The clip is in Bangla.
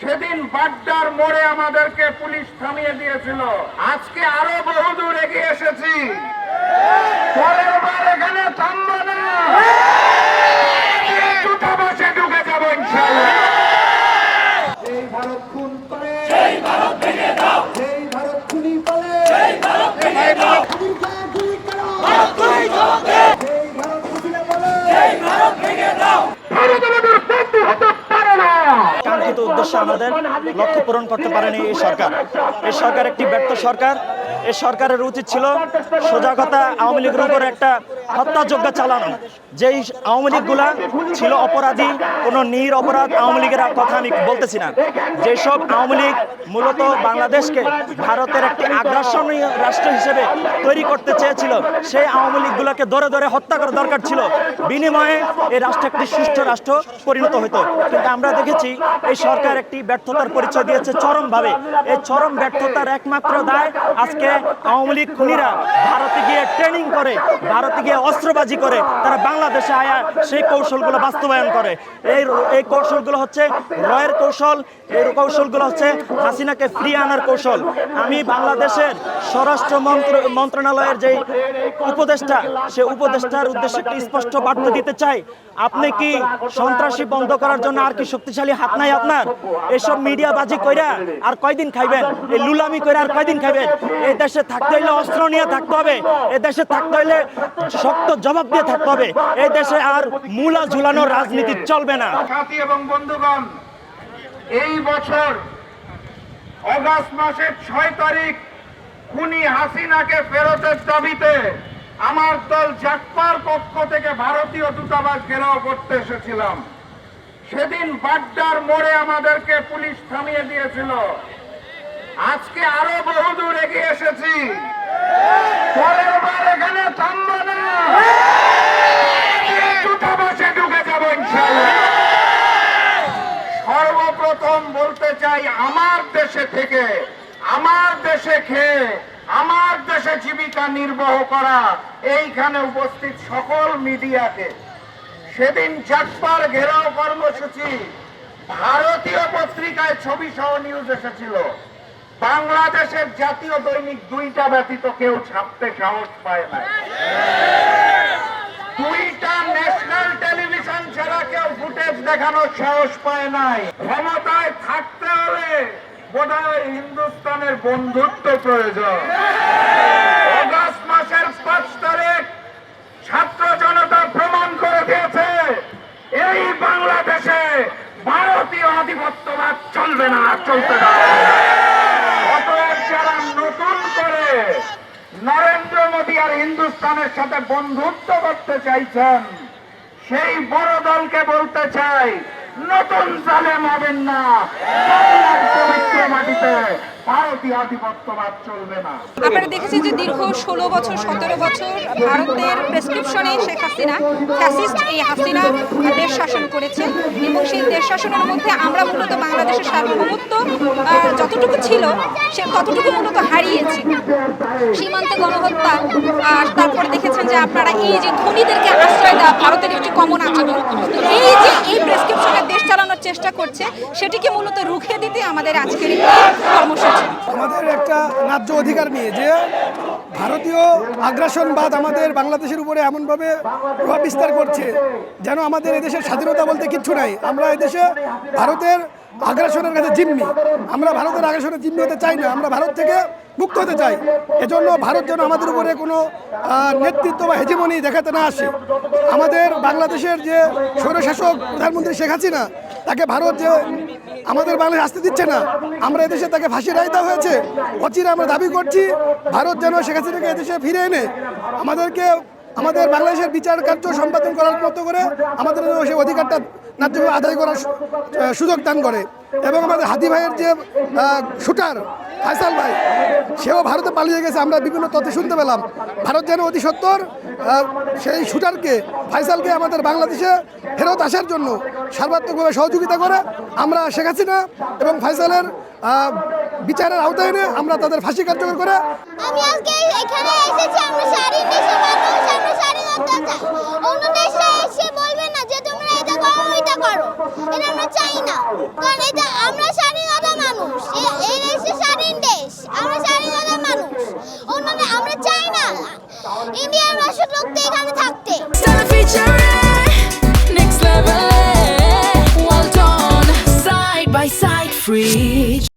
সেদিন বাড্ডার মোড়ে আমাদেরকে পুলিশ থামিয়ে দিয়েছিল। আজকে আরো বহুদূর এগিয়ে এসেছি। পরের বার এখানে থামবো না, দূতাবাসে ঢুকে যাবো ইনশাআল্লাহ। এই ভারত খুন করে, সেই ভারত ভেঙে দাও। সেই ভারত খুনি করে, সেই ভারত ভেঙে দাও। গুলি করো, ভারত খুনি জবাব দে। সেই ভারত খুনি বলে, সেই ভারত ভেঙে দাও। ভারত আমাদের বন্ধু হতে পারে না। কাঙ্ক্ষিত উদ্দেশ্য আমাদের লক্ষ্য পূরণ করতে পারেনি এই সরকার। এই সরকার একটি ব্যর্থ সরকার। এই সরকারের উচিত ছিল সোজা কথা আওয়ামী লীগের উপর একটা হত্যাযজ্ঞ চালানো। যেই আওয়ামী লীগগুলা ছিল অপরাধী, কোনো নিরপরাধ আওয়ামী লীগের কথা আমি বলতেছি না। যেসব আওয়ামী লীগ মূলত বাংলাদেশকে ভারতের একটি আগ্রাসনীয় রাষ্ট্র হিসেবে তৈরি করতে চেয়েছিল, সেই আওয়ামী লীগগুলোকে ধরে ধরে হত্যা করা দরকার ছিল। বিনিময়ে এই রাষ্ট্র একটি সুষ্ঠু রাষ্ট্র পরিণত হতো। কিন্তু আমরা দেখেছি এই সরকার একটি ব্যর্থতার পরিচয় দিয়েছে চরমভাবে। এই চরম ব্যর্থতার একমাত্র দায় আজকে আওয়ামী লীগ খুনিরা ভারতে গিয়ে ট্রেনিং করে, ভারতে গিয়ে অস্ত্রবাজি করে, তারা বাংলাদেশে আয়া সেই কৌশলগুলো বাস্তবায়ন করে। এই কৌশলগুলো হচ্ছে রয়ের কৌশল। এই কৌশলগুলো হচ্ছে হাসিনাকে ফিরিয়ে আনার কৌশল। আমি বাংলাদেশের স্বরাষ্ট্র মন্ত্রণালয়ের যে উপদেষ্টা, সে উপদেষ্টার উদ্দেশ্যে একটি স্পষ্ট বার্তা দিতে চাই। আপনি কি সন্ত্রাসী বন্ধ করার জন্য আর কি শক্তিশালী হাত নাই আপনার? এসব মিডিয়াবাজি কইরা আর কয়দিন খাইবেন? এই লুলামি কইরা আর কয়দিন খাইবেন? এই দেশে থাকতে হইলে অস্ত্র নিয়ে থাকতে হবে। এই দেশে থাকতে হইলে শক্ত জবাব দিয়ে থাকতে হবে। এই দেশে আর মূলা ঝুলানোর রাজনীতি চলবে না। সাথী এবং বন্ধুগণ, এই বছর অগাস্ট মাসের 6 তারিখ খুনি হাসিনাকে ফেরতের দাবিতে আমার দল জাকপার পক্ষ থেকে ভারতীয় দূতাবাস ঘেরাও করতে এসেছিলাম। সেদিন বাড্ডার মোড়ে আমাদেরকে পুলিশ থামিয়ে দিয়েছিল। আজকে আরো বহুদূর এগিয়ে এসেছি। পরের বার এখানে থামবো না, দূতাবাসে ঢুকে যাবো ইনশাআল্লাহ। সর্বপ্রথম বলতে চাই, আমার দেশে থেকে, আমার দেশে খেয়ে, আমার দেশে জীবিকা নির্বাহ করা এইখানে উপস্থিত সকল মিডিয়াকে, সেদিন জাকপার ঘেরাও কর্মসূচি ভারতীয় পত্রিকায় ছবি সহ নিউজ এসেছিল। বাংলাদেশের জাতীয় দৈনিক 2টা ব্যতীত কেউ ছাপতে সাহস পায় না। 2টা ন্যাশনাল টেলিভিশন ছাড়া কেউ ফুটেজ দেখানোর সাহস পায় নাই। ক্ষমতায় থাকতে হলে বোধহয় হিন্দুস্তানের বন্ধুত্ব প্রয়োজন। অগাস্ট মাসের 5 তারিখ ছাত্র জনতা প্রমাণ করে দিয়েছে, এই বাংলাদেশে ভারতীয় আধিপত্যবাদ চলবে না, চলতে দেওয়া হবে না। অতএব যারা নতুন করে নরেন্দ্র মোদী আর হিন্দুস্তানের সাথে বন্ধুত্ব করতে চাইছেন, সেই বড় দলকে বলতে চাই, নতুন জালেম হবেন না। বাংলার পবিত্র মাটিতে ভারতীয় আধিপত্যবাদ চলবে না। আপনারা দেখেছেন যে দীর্ঘ 16 বছর 17 বছর ভারতের প্রেসক্রিপশনে শেখ হাসিনা, ফ্যাসিস্ট এই হাসিনা দেশ শাসন করেছে এবং সেই দেশ শাসনের মধ্যে আমরা মূলত বাংলাদেশের সার্বভৌমত্ব যতটুকু ছিল সে ততটুকু মূলত হারিয়েছি। সীমান্তে গণহত্যা, আর তারপর দেখেছেন যে আপনারা এই যে ধনীদেরকে আশ্রয় দেওয়া ভারতের একটি কমন আচরণ, এই যে এই প্রেসক্রিপশনে দেশ চালানোর চেষ্টা করছে, সেটিকে মূলত রুখে দিতে আমাদের আজকের এই কর্মসূচি। আমাদের একটা ন্যায্য অধিকার নিয়ে যে ভারতীয় আগ্রাসনবাদ আমাদের বাংলাদেশের উপরে এমনভাবে প্রভাব বিস্তার করছে যেন আমাদের এদেশের স্বাধীনতা বলতে কিচ্ছু নাই। আমরা এদেশে ভারতের আগ্রাসনের কাছে জিম্মি। আমরা ভারতের আগ্রাসনের জিম্মি হতে চাই না, আমরা ভারত থেকে মুক্ত হতে চাই। এজন্য ভারত যেন আমাদের উপরে কোনো নেতৃত্ব বা হেজিমনি দেখাতে না আসে। আমাদের বাংলাদেশের যে স্বৈরশাসক প্রধানমন্ত্রী শেখ হাসিনা, তাকে ভারত যে আমাদের বাংলাদেশ আসতে দিচ্ছে না, আমরা এদেশে তাকে ফাঁসি রায় দেওয়া হয়েছে। অচিরে আমরা দাবি করছি ভারত যেন শেখ হাসিনাকে এদেশে ফিরে এনে আমাদেরকে আমাদের বাংলাদেশের বিচার কার্য সম্পাদন করার মতো করে আমাদের সেই অধিকারটা ন্যায্যভাবে আদায় করার সুযোগ দান করে। এবং আমাদের হাদি ভাইয়ের যে শুটার ফাইসাল ভাই, সেও ভারতে পালিয়ে গেছে। আমরা বিভিন্ন তথ্য শুনতে পেলাম। ভারত যেন অতি সত্বর সেই শুটারকে, ফাইসালকে আমাদের বাংলাদেশে ফেরত আসার জন্য সর্বাত্মকভাবে সহযোগিতা করে আমরা শেখ হাসিনা এবং ফাইসালের বিচারের আওতায় এনে আমরা তাদের ফাঁসি কার্যকর করে। আমি আজকে এখানে এসেছি, আমরা স্বাধীন দেশের মানুষ, আমরা স্বাধীনতা চাই। অন্য দেশে এসে বলবে না যে তোমরা এটা করো ওইটা করো, এটা আমরা চাই না, কারণ এটা আমরা স্বাধীন মানে আমরা চাই না ইন্ডিয়ান রাষ্ট্রদূত এখানে থাকতে। Next level, well done, side by side, free.